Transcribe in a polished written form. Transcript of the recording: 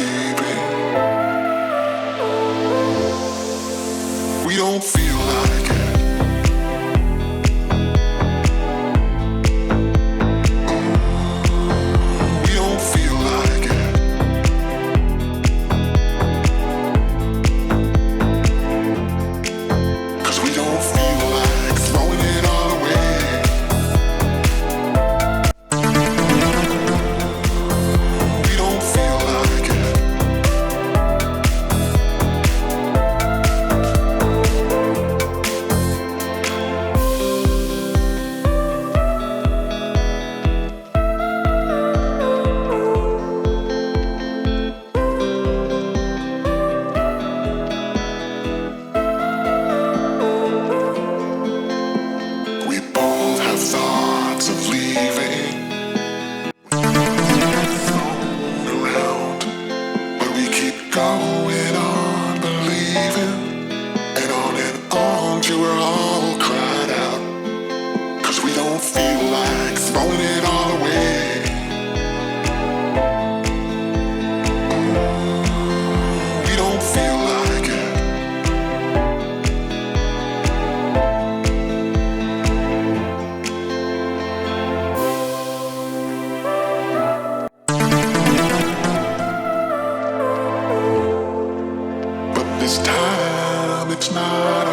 escaping. We don't feel like it. We don't feel like it. Cause we don't feel like throwing it all away. We don't feel like it. We both have thoughts of leaving, thrown around, but we keep going on believing, and on till we're all cried out. Cause we don't feel like throwing it all away. We don't feel like it. But this time it's not